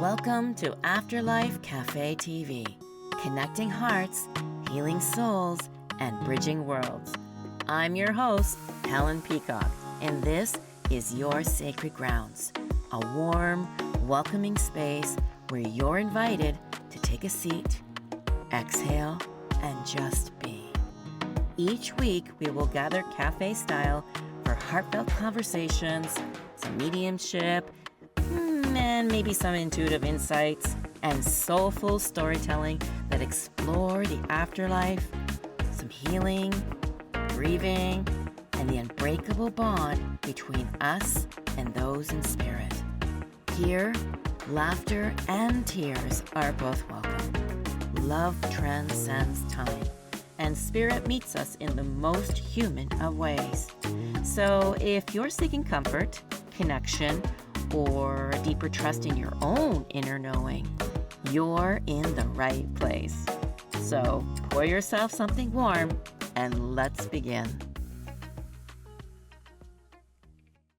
Welcome to Afterlife Café TV, connecting hearts, healing souls, and bridging worlds. I'm your host, Helen Peacock, and this is your sacred grounds, a warm, welcoming space where you're invited to take a seat, exhale, and just be. Each week, we will gather cafe style for heartfelt conversations, some mediumship, and maybe some intuitive insights and soulful storytelling that explore the afterlife, some healing, grieving, and the unbreakable bond between us and those in spirit. Here, laughter and tears are both welcome. Love transcends time, and spirit meets us in the most human of ways. So if you're seeking comfort, connection, or a deeper trust in your own inner knowing, you're in the right place. So pour yourself something warm and let's begin.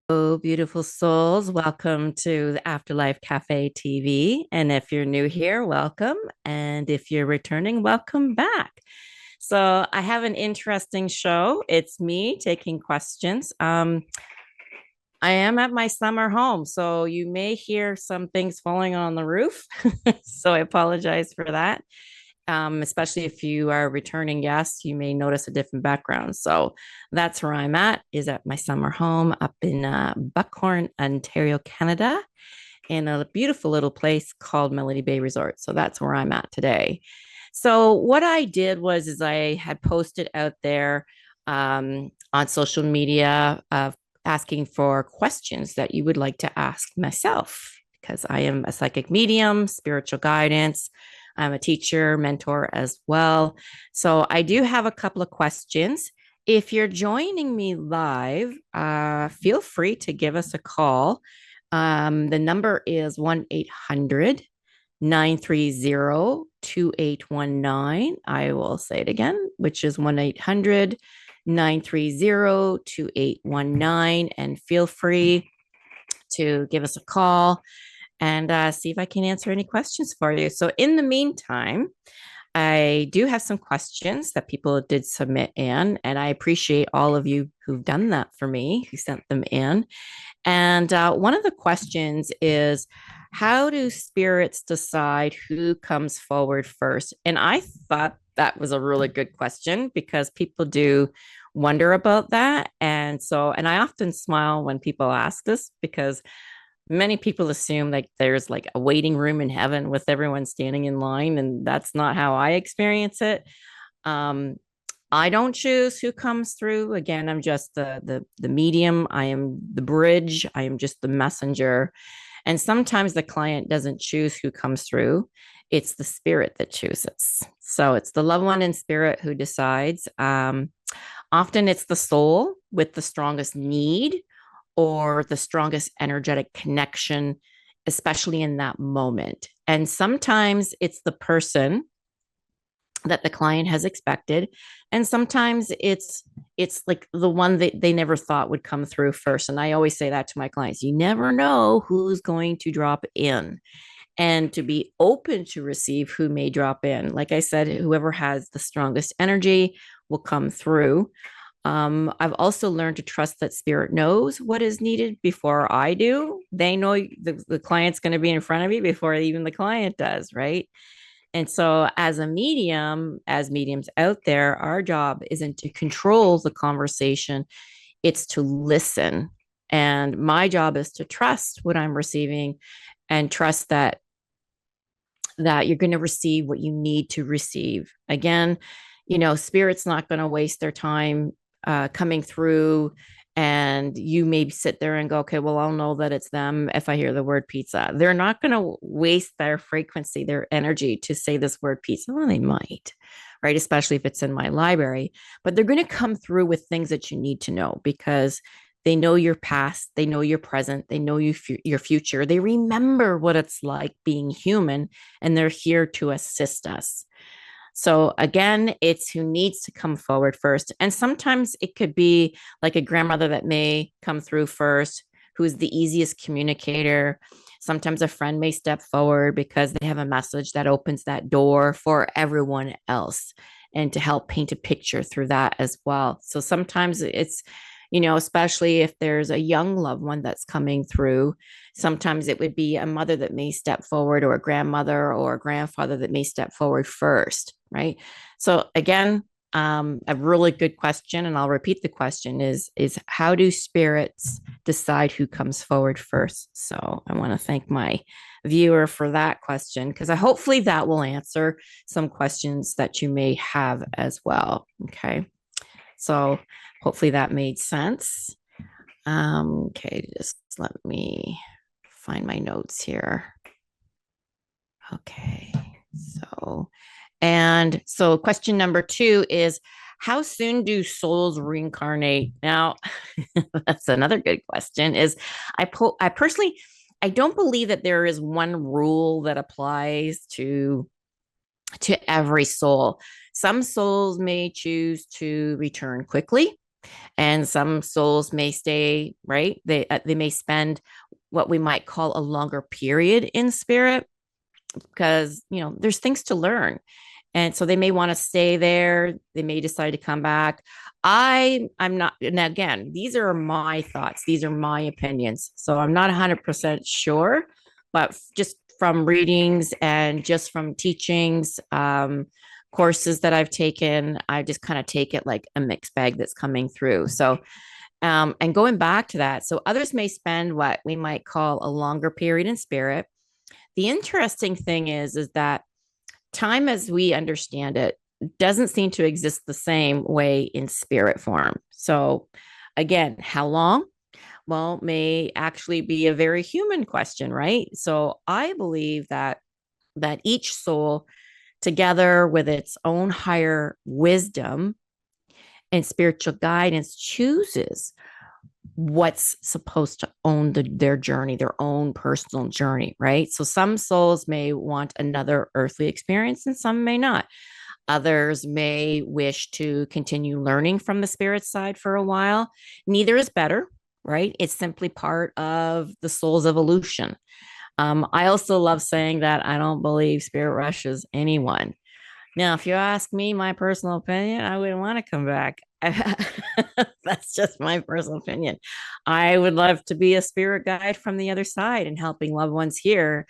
Oh, beautiful souls, welcome to the Afterlife Café TV. And if you're new here, welcome. And if you're returning, welcome back. So I have an interesting show. It's me taking questions. I am at my summer home, so you may hear some things falling on the roof. So I apologize for that. Especially if you are a returning guest, you may notice a different background. So that's where I'm is at my summer home up in Buckhorn, Ontario, Canada, in a beautiful little place called Melody Bay Resort. So that's where I'm at today. So what I did is I had posted out there on social media asking for questions that you would like to ask myself, because I am a psychic medium, spiritual guidance. I'm a teacher, mentor as well. So I do have a couple of questions. If you're joining me live, feel free to give us a call. The number is 1-800-930-2819. I will say it again, which is 1-800-930-2819. And feel free to give us a call and see if I can answer any questions for you. So in the meantime, I do have some questions that people did submit in, and I appreciate all of you who've done that for me, who sent them in. And one of the questions is, how do spirits decide who comes forward first? And I thought that was a really good question because people do wonder about that. And I often smile when people ask this because many people assume like there's like a waiting room in heaven with everyone standing in line, and that's not how I experience it. I don't choose who comes through. Again, I'm just the medium. I am the bridge. I am just the messenger. And sometimes the client doesn't choose who comes through. It's the spirit that chooses. So it's the loved one in spirit who decides. Often it's the soul with the strongest need or the strongest energetic connection, especially in that moment. And sometimes it's the person that the client has expected. And sometimes it's like the one that they never thought would come through first. And I always say that to my clients, you never know who's going to drop in, and to be open to receive who may drop in. Like I said, whoever has the strongest energy will come through. I've also learned to trust that spirit knows what is needed before I do. They know the client's going to be in front of me before even the client does, right? And so as a medium, as mediums out there, our job isn't to control the conversation, it's to listen. And my job is to trust what I'm receiving and trust that you're going to receive what you need to receive. Again, spirit's not going to waste their time coming through, and you may sit there and go, okay, well, I'll know that it's them if I hear the word pizza. They're not going to waste their frequency, their energy to say this word pizza. Well, they might, right? Especially if it's in my library, but they're going to come through with things that you need to know because they know your past, they know your present, they know your future. They remember what it's like being human, and they're here to assist us. So again, it's who needs to come forward first. And sometimes it could be like a grandmother that may come through first, who's the easiest communicator. Sometimes a friend may step forward because they have a message that opens that door for everyone else and to help paint a picture through that as well. So sometimes it's, especially if there's a young loved one that's coming through, sometimes it would be a mother that may step forward or a grandmother or a grandfather that may step forward first, right? So again, a really good question, and I'll repeat the question is how do spirits decide who comes forward first? So I want to thank my viewer for that question, because hopefully that will answer some questions that you may have as well. Okay. So hopefully that made sense. Okay, just let me find my notes here. Okay. So question number 2 is, how soon do souls reincarnate? Now, that's another good question. I personally, I don't believe that there is one rule that applies to every soul. Some souls may choose to return quickly, and some souls may stay, right? They may spend what we might call a longer period in spirit, because there's things to learn, and so they may want to stay there. They may decide to come back. I'm not, and again, these are my thoughts, these are my opinions, so I'm not 100% sure, but just from readings and just from teachings, courses that I've taken, I just kind of take it like a mixed bag that's coming through. So and going back to that, so others may spend what we might call a longer period in spirit. The interesting thing is that time as we understand it doesn't seem to exist the same way in spirit form. So again, how long? Well, may actually be a very human question, right? So I believe that each soul, together with its own higher wisdom and spiritual guidance, chooses what's supposed to own their journey, their own personal journey, right? So some souls may want another earthly experience and some may not. Others may wish to continue learning from the spirit side for a while. Neither is better, right? It's simply part of the soul's evolution. I also love saying that I don't believe spirit rushes anyone. Now, if you ask me my personal opinion, I wouldn't want to come back. That's just my personal opinion. I would love to be a spirit guide from the other side and helping loved ones here,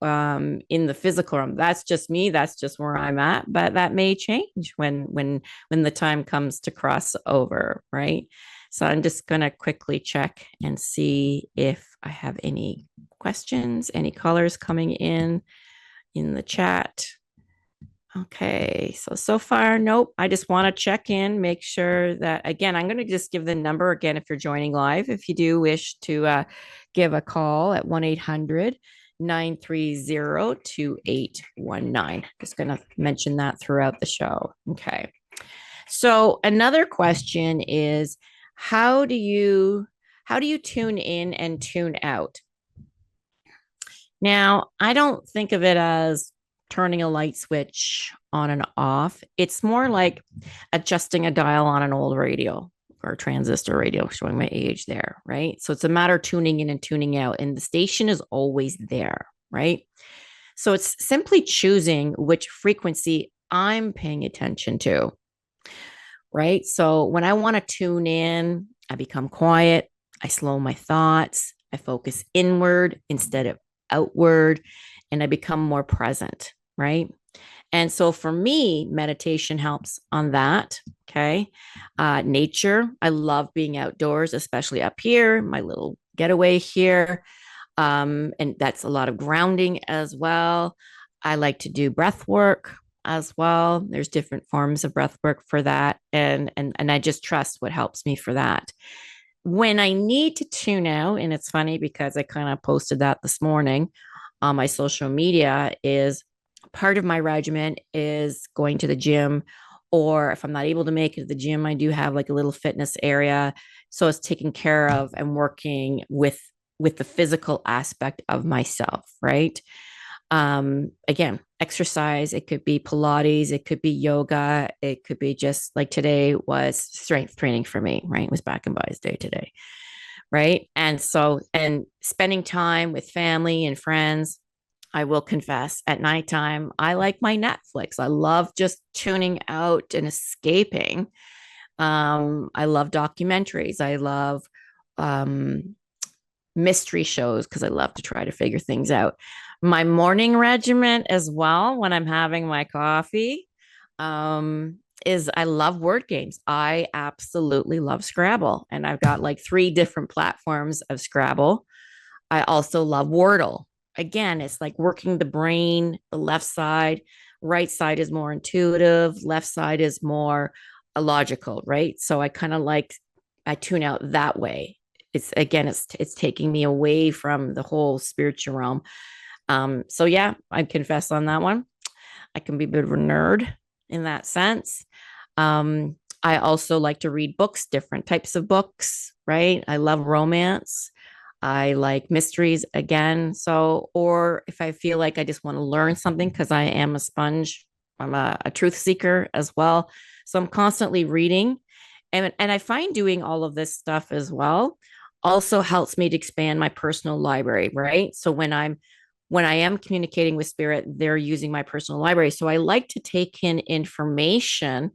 in the physical realm. That's just me. That's just where I'm at. But that may change when the time comes to cross over, right? So I'm just gonna quickly check and see if I have any questions, any callers coming in the chat. Okay, so far, nope. I just want to check in, make sure that, again, I'm going to just give the number again if you're joining live. If you do wish to give a call at 1-800-930-2819. Just going to mention that throughout the show. Okay. So another question is, how do you tune in and tune out? Now, I don't think of it as turning a light switch on and off. It's more like adjusting a dial on an old radio or transistor radio, showing my age there, right? So it's a matter of tuning in and tuning out, and the station is always there, right? So it's simply choosing which frequency I'm paying attention to, right? So when I want to tune in, I become quiet, I slow my thoughts, I focus inward instead of outward, and I become more present, right? And so for me, meditation helps on that. Okay. Nature, I love being outdoors, especially up here, my little getaway here. And that's a lot of grounding as well. I like to do breath work as well. There's different forms of breath work for that. And I just trust what helps me for that. When I need to tune out, and it's funny because I kind of posted that this morning on my social media, is part of my regimen is going to the gym, or if I'm not able to make it to the gym, I do have like a little fitness area. So it's taken care of and working with the physical aspect of myself, right? Again, exercise, it could be Pilates, it could be yoga, it could be just like today was strength training for me, right? It was back and body's day today. right? And so, and spending time with family and friends, I will confess at nighttime, I like my Netflix. I love just tuning out and escaping. I love documentaries. I love um, mystery shows because I love to try to figure things out. My morning regimen as well, when I'm having my coffee, is I love word games. I absolutely love Scrabble, and I've got like three different platforms of Scrabble. I also love Wordle. Again, it's like working the brain, the left side, right side is more intuitive, left side is more logical, right? So I kind of like I tune out that way. It's again, it's taking me away from the whole spiritual realm. So yeah, I confess on that one. I can be a bit of a nerd in that sense. I also like to read books, different types of books, right? I love romance. I like mysteries again. So, or if I feel like I just want to learn something because I am a sponge, I'm a truth seeker as well. So I'm constantly reading. And I find doing all of this stuff as well also helps me to expand my personal library, right? So when I am communicating with spirit, they're using my personal library. So I like to take in information,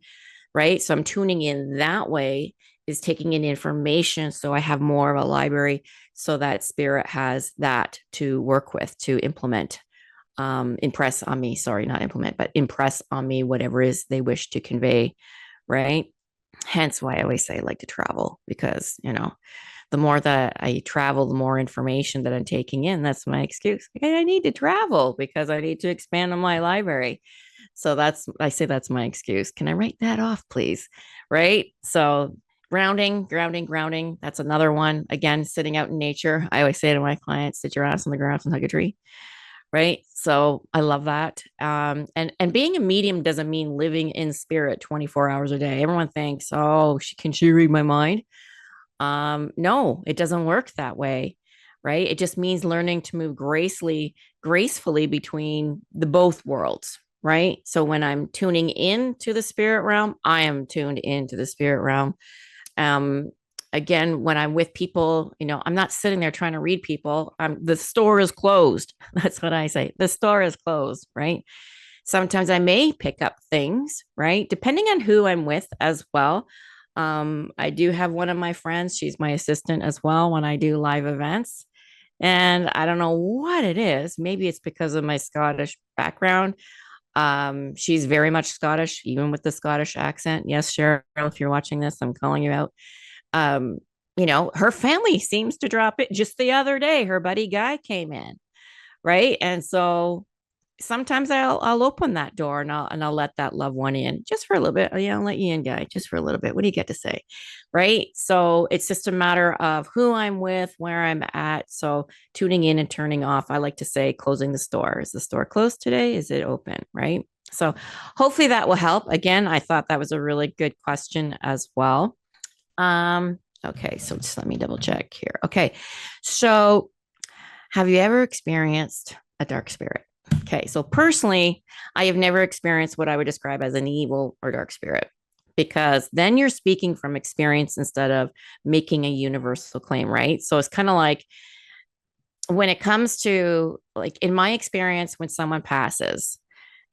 right? So I'm tuning in that way, is taking in information. So I have more of a library so that spirit has that to work with, to implement, impress on me. Sorry, not implement, but impress on me whatever is they wish to convey, right? Hence why I always say I like to travel because, the more that I travel, the more information that I'm taking in. That's my excuse. Okay, I need to travel because I need to expand on my library. So I say that's my excuse. Can I write that off, please? Right. So grounding. That's another one. Again, sitting out in nature. I always say to my clients, sit your ass on the ground and hug a tree. Right. So I love that. And being a medium doesn't mean living in spirit 24 hours a day. Everyone thinks, oh, can she read my mind? No, it doesn't work that way, right? It just means learning to move gracefully between the both worlds, right? So when I'm tuning into the spirit realm, I am tuned into the spirit realm. Um, Again, when I'm with people, I'm not sitting there trying to read people. The store is closed. That's what I say. The store is closed, right? Sometimes I may pick up things, right? Depending on who I'm with as well. I do have one of my friends, she's my assistant as well when I do live events. And I don't know what it is. Maybe it's because of my Scottish background. She's very much Scottish, even with the Scottish accent. Yes, Cheryl, if you're watching this, I'm calling you out. Um, her family seems to drop it. Just the other day, her buddy guy came in, right? And so sometimes I'll open that door and I'll let that loved one in just for a little bit. Oh, yeah, I'll let you in, guy, just for a little bit. What do you get to say? Right. So it's just a matter of who I'm with, where I'm at. So tuning in and turning off. I like to say closing the store. Is the store closed today? Is it open? Right. So hopefully that will help. Again, I thought that was a really good question as well. Okay, so just let me double check here. Okay. So have you ever experienced a dark spirit? Okay, so personally, I have never experienced what I would describe as an evil or dark spirit because then you're speaking from experience instead of making a universal claim, right? So it's kind of like when it comes to, like, in my experience, when someone passes,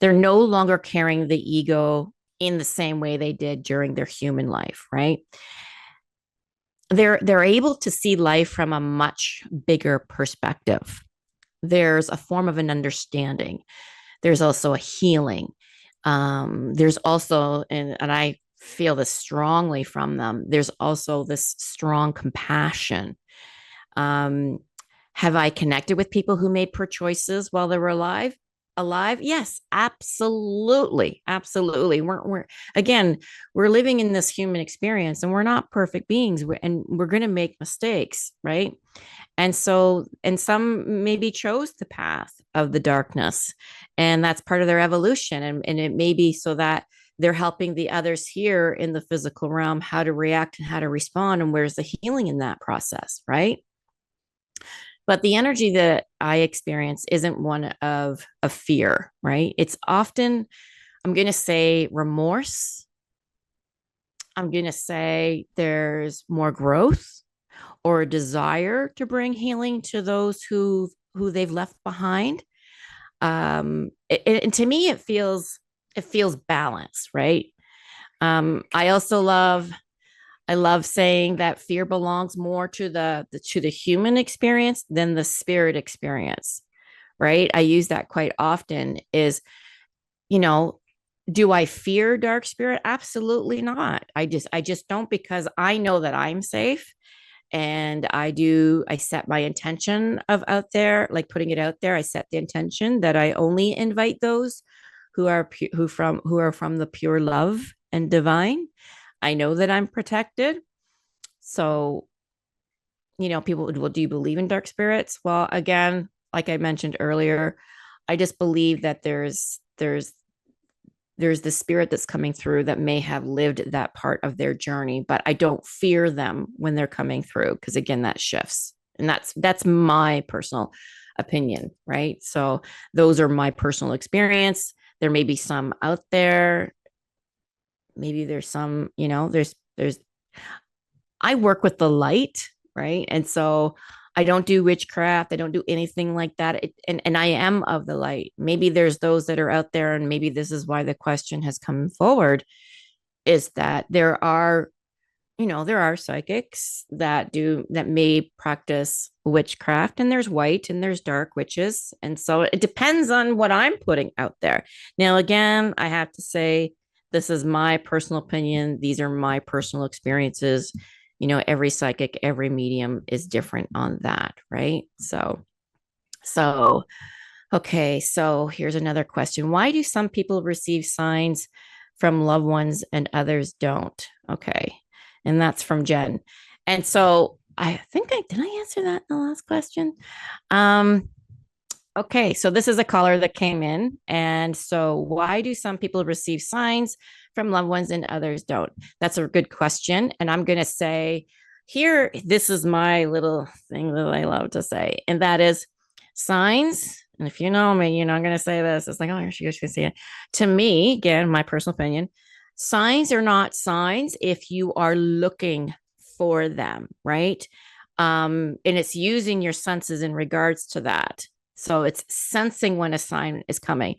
they're no longer carrying the ego in the same way they did during their human life, right? They're able to see life from a much bigger perspective. There's a form of an understanding. There's also a healing. There's also, and I feel this strongly from them, there's also this strong compassion. Um, have I connected with people who made poor choices while they were alive? Alive? Yes, absolutely. Absolutely. We're again, we're living in this human experience and we're not perfect beings and we're going to make mistakes, right? And so, and some maybe chose the path of the darkness, and that's part of their evolution. And it may be so that they're helping the others here in the physical realm how to react and how to respond. And where's the healing in that process, right? But the energy that I experience isn't one of fear, right? It's often, I'm going to say, remorse. I'm going to say there's more growth, or a desire to bring healing to those who they've left behind. And to me, it feels balanced, right? I also I love saying that fear belongs more to the human experience than the spirit experience, right? I use that quite often. Is, you know, do I fear dark spirit? Absolutely not. I just don't, because I know that I'm safe, and I set my intention of out there, like putting it out there. I set the intention that I only invite those who are from the pure love and divine. I know that I'm protected. So, people would, well, do you believe in dark spirits? Well, again, like I mentioned earlier, I just believe that there's the spirit that's coming through that may have lived that part of their journey, but I don't fear them when they're coming through, because again, that shifts. And that's my personal opinion, right? So those are my personal experience. There may be some out there. Maybe there's some, there's I work with the light, right? And so I don't do witchcraft. I don't do anything like that. And I am of the light. Maybe there's those that are out there, and maybe this is why the question has come forward, is that there are psychics that may practice witchcraft, and there's white and there's dark witches. And so it depends on what I'm putting out there. Now, again, I have to say, this is my personal opinion. These are my personal experiences. Every psychic, every medium is different on that, right? So, okay. So here's another question. Why do some people receive signs from loved ones and others don't? Okay. And that's from Jen. And so I think did I answer that in the last question? Okay, so this is a caller that came in. And so, why do some people receive signs from loved ones and others don't? That's a good question. And I'm going to say here, this is my little thing that I love to say, and that is signs. And if you know me, you're not going to say this. It's like, oh, here she goes, she can see it. To me, again, my personal opinion, signs are not signs if you are looking for them, right? And it's using your senses in regards to that. So it's sensing when a sign is coming.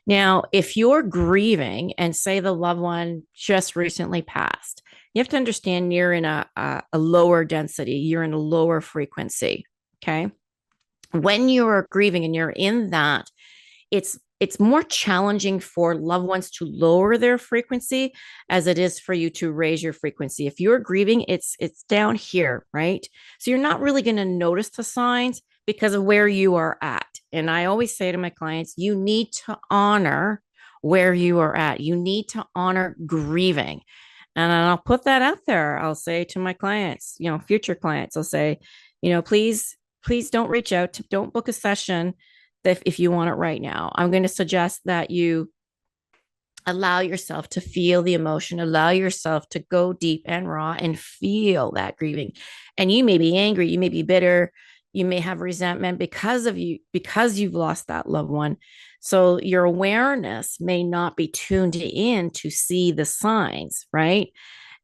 Now, if you're grieving and say the loved one just recently passed, you have to understand you're in a lower density, you're in a lower frequency. Okay. When you're grieving and you're in that, it's more challenging for loved ones to lower their frequency as it is for you to raise your frequency. If you're grieving, it's down here, right? So you're not really going to notice the signs because of where you are at. And I always say to my clients, you need to honor where you are at. You need to honor grieving. And I'll put that out there. I'll say to my clients, future clients, I'll say, please don't reach out don't book a session if you want it right now. I'm going to suggest that you allow yourself to feel the emotion, allow yourself to go deep and raw and feel that grieving. And you may be angry, you may be bitter, you may have resentment because you've lost that loved one. So your awareness may not be tuned in to see the signs, right?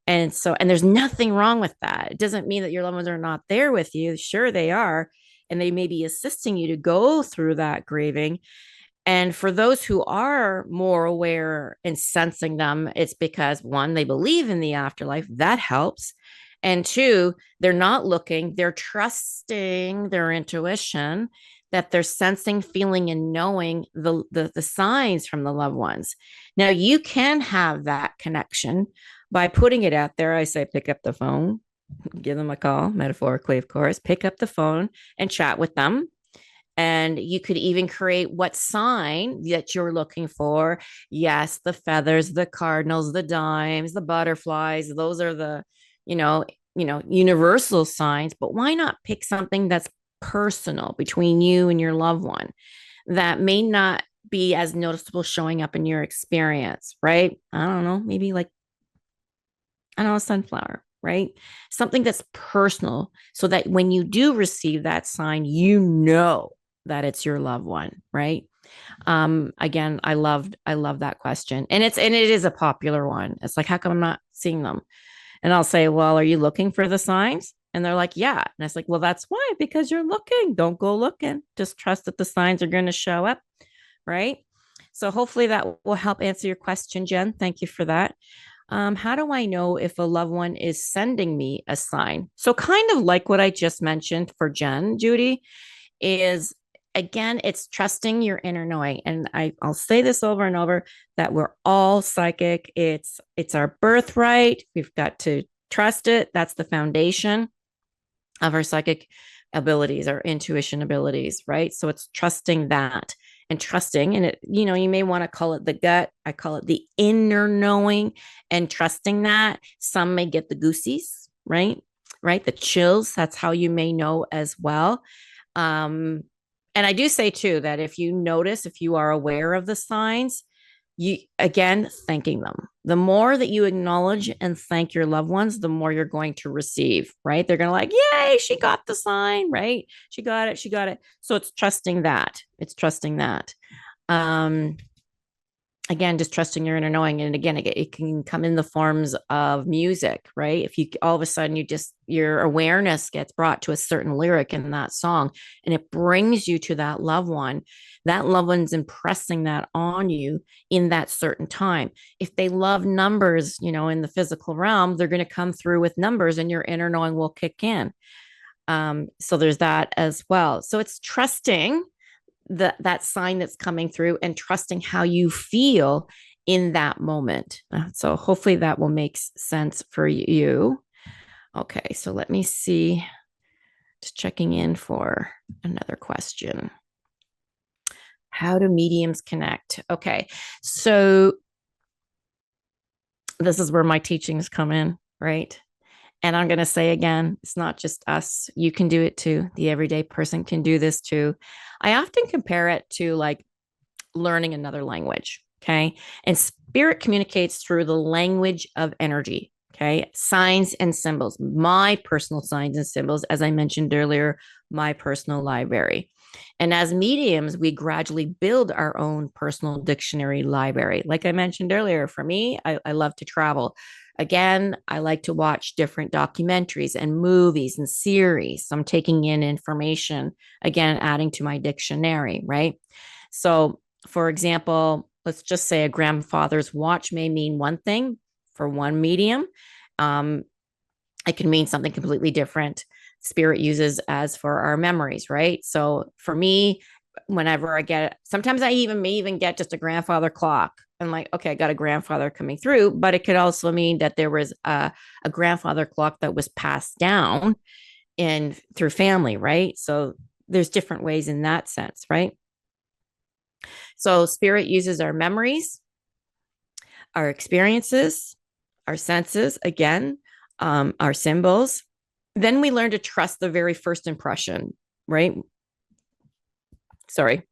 And there's nothing wrong with that. It doesn't mean that your loved ones are not there with you. Sure, they are. And they may be assisting you to go through that grieving. And for those who are more aware and sensing them, it's because one, they believe in the afterlife. That helps. And two, they're not looking, they're trusting their intuition, that they're sensing, feeling, and knowing the signs from the loved ones. Now, you can have that connection by putting it out there. I say, pick up the phone, give them a call, metaphorically, of course, pick up the phone and chat with them. And you could even create what sign that you're looking for. Yes, the feathers, the cardinals, the dimes, the butterflies, those are the, universal signs. But why not pick something that's personal between you and your loved one that may not be as noticeable showing up in your experience, right? I don't know, maybe like, a sunflower, right? Something that's personal, so that when you do receive that sign, that it's your loved one, right? Again, I love that question. And it is a popular one. It's like, how come I'm not seeing them? And I'll say, well, are you looking for the signs? And they're like, yeah. And I was like, well, that's why, because you're looking. Don't go looking. Just trust that the signs are going to show up. Right. So hopefully that will help answer your question, Jen. Thank you for that. How do I know if a loved one is sending me a sign? So, kind of like what I just mentioned for Jen, Judy, is again, it's trusting your inner knowing. And I'll say this over and over that we're all psychic. It's our birthright. We've got to trust it. That's the foundation of our psychic abilities, our intuition abilities, right? So it's trusting that and trusting. And it, you may want to call it the gut. I call it the inner knowing and trusting that. Some may get the goosies, right? Right. The chills. That's how you may know as well. And I do say too that if you notice, if you are aware of the signs, you again thanking them. The more that you acknowledge and thank your loved ones, the more you're going to receive, right? They're going to like, yay, she got the sign, right? She got it, she got it. So it's trusting that. It's trusting that. Um, again, just trusting your inner knowing. And again, it can come in the forms of music, right? If you all of a sudden your awareness gets brought to a certain lyric in that song and it brings you to that loved one's impressing that on you in that certain time. If they love numbers, in the physical realm, they're going to come through with numbers and your inner knowing will kick in. So there's that as well. So it's trusting that sign that's coming through and trusting how you feel in that moment. So hopefully that will make sense for you. Okay, so let me see. Just checking in for another question. How do mediums connect? Okay, so this is where my teachings come in, right? And I'm going to say again, it's not just us. You can do it too. The everyday person can do this too. I often compare it to like learning another language. Okay. And spirit communicates through the language of energy. Okay. Signs and symbols, my personal signs and symbols, as I mentioned earlier, my personal library. And as mediums, we gradually build our own personal dictionary library. Like I mentioned earlier, for me, I love to travel. Again, I like to watch different documentaries and movies and series. I'm taking in information, again, adding to my dictionary, right? So, for example, let's just say a grandfather's watch may mean one thing for one medium. It can mean something completely different. Spirit uses as for our memories, right? So for me, whenever I get, sometimes I may even get just a grandfather clock. I'm like, okay, I got a grandfather coming through, but it could also mean that there was a grandfather clock that was passed down and through family, right? So there's different ways in that sense, right? So spirit uses our memories, our experiences, our senses, again, our symbols. Then we learn to trust the very first impression, right? Sorry.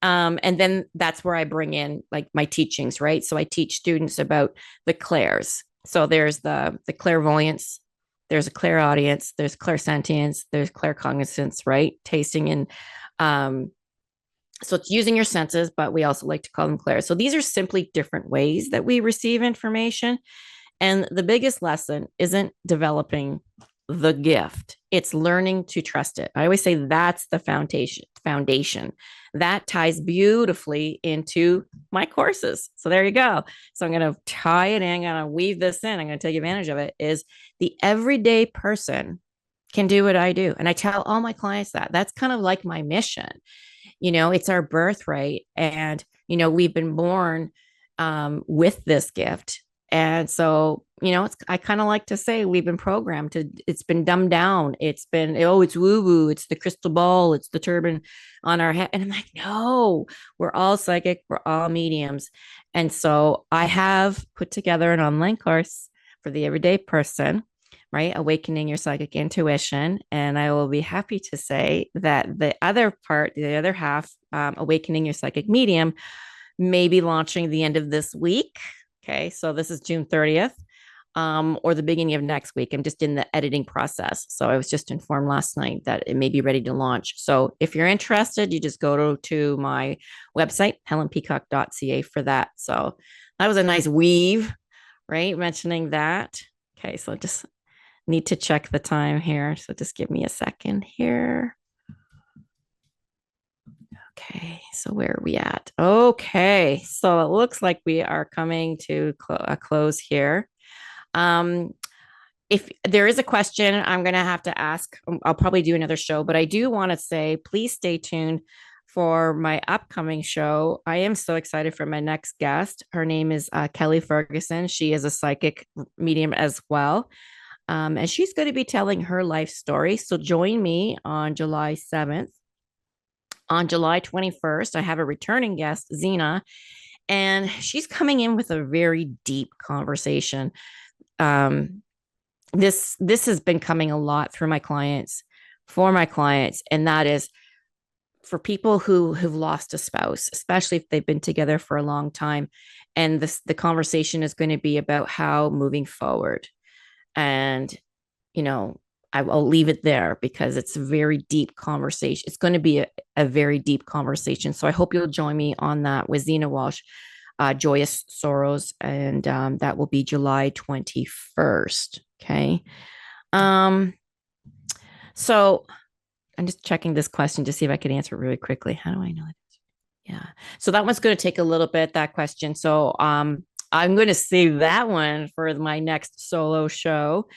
And then that's where I bring in like my teachings, right? So I teach students about the clairs. So there's the clairvoyance, there's a clairaudience, there's clairsentience, there's claircognizance, right? Tasting and so it's using your senses, but we also like to call them clairs. So these are simply different ways that we receive information. And the biggest lesson isn't developing the gift. It's learning to trust it. I always say that's the foundation. That ties beautifully into my courses. So there you go. So I'm going to tie it in. I'm going to weave this in. I'm going to take advantage of it. Is the everyday person can do what I do. And I tell all my clients that. That's kind of like my mission. It's our birthright. And, we've been born with this gift. And so, I kind of like to say we've been programmed to, it's been dumbed down. It's been, it's woo woo. It's the crystal ball. It's the turban on our head. And I'm like, no, we're all psychic. We're all mediums. And so I have put together an online course for the everyday person, right? Awakening your psychic intuition. And I will be happy to say that the other half, awakening your psychic medium, may be launching the end of this week. Okay. So this is June 30th. Or the beginning of next week. I'm just in the editing process. So I was just informed last night that it may be ready to launch. So if you're interested, you just go to my website, helenpeacock.ca for that. So that was a nice weave, right? Mentioning that. Okay. So just need to check the time here. So just give me a second here. Okay, so where are we at? Okay, so it looks like we are coming to a close here. If there is a question, I'm going to have to ask. I'll probably do another show, but I do want to say, please stay tuned for my upcoming show. I am so excited for my next guest. Her name is Kelly Ferguson. She is a psychic medium as well. And she's going to be telling her life story. So join me on July 7th. On July 21st, I have a returning guest, Zena, and she's coming in with a very deep conversation. This has been coming a lot through my clients, for my clients, and that is for people who have lost a spouse, especially if they've been together for a long time. And the conversation is going to be about how moving forward. And, you know, I'll leave it there because it's a very deep conversation. It's going to be a very deep conversation. So I hope you'll join me on that with Zena Walsh, Joyous Sorrows. And that will be July 21st. Okay. So I'm just checking this question to see if I can answer it really quickly. How do I know it? Yeah. So that one's going to take a little bit, that question. So I'm going to save that one for my next solo show.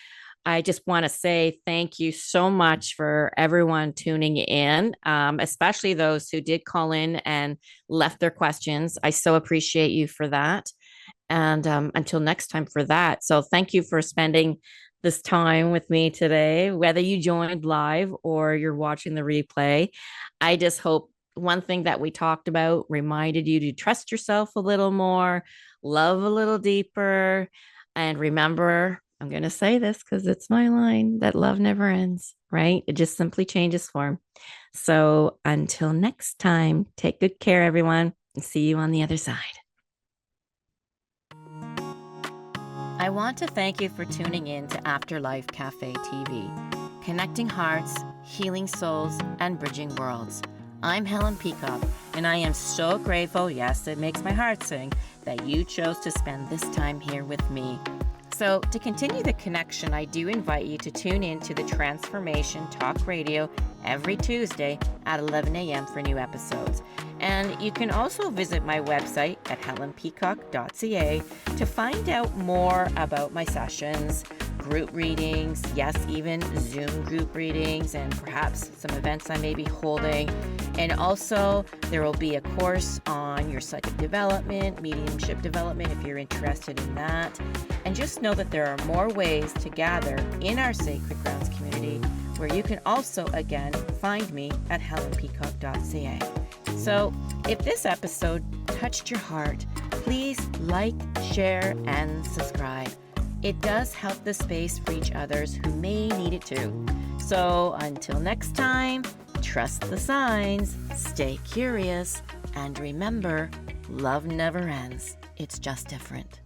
I just want to say thank you so much for everyone tuning in, especially those who did call in and left their questions. I so appreciate you for that. And until next time for that. So thank you for spending this time with me today, whether you joined live or you're watching the replay. I just hope one thing that we talked about reminded you to trust yourself a little more, love a little deeper, and remember, I'm going to say this because it's my line, that love never ends, right? It just simply changes form. So until next time, take good care, everyone, and see you on the other side. I want to thank you for tuning in to Afterlife Café TV, connecting hearts, healing souls, and bridging worlds. I'm Helen Peacock, and I am so grateful, yes, it makes my heart sing, that you chose to spend this time here with me. So to continue the connection, I do invite you to tune in to the Transformation Talk Radio every Tuesday at 11 a.m. for new episodes. And you can also visit my website at helenpeacock.ca to find out more about my sessions, group readings, yes, even Zoom group readings, and perhaps some events I may be holding. And also, there will be a course on your psychic development, mediumship development, if you're interested in that. And just know that there are more ways to gather in our Sacred Grounds community, where you can also, again, find me at helenpeacock.ca. So, if this episode touched your heart, please like, share, and subscribe. It does help the space reach others who may need it too. So until next time, trust the signs, stay curious, and remember, love never ends. It's just different.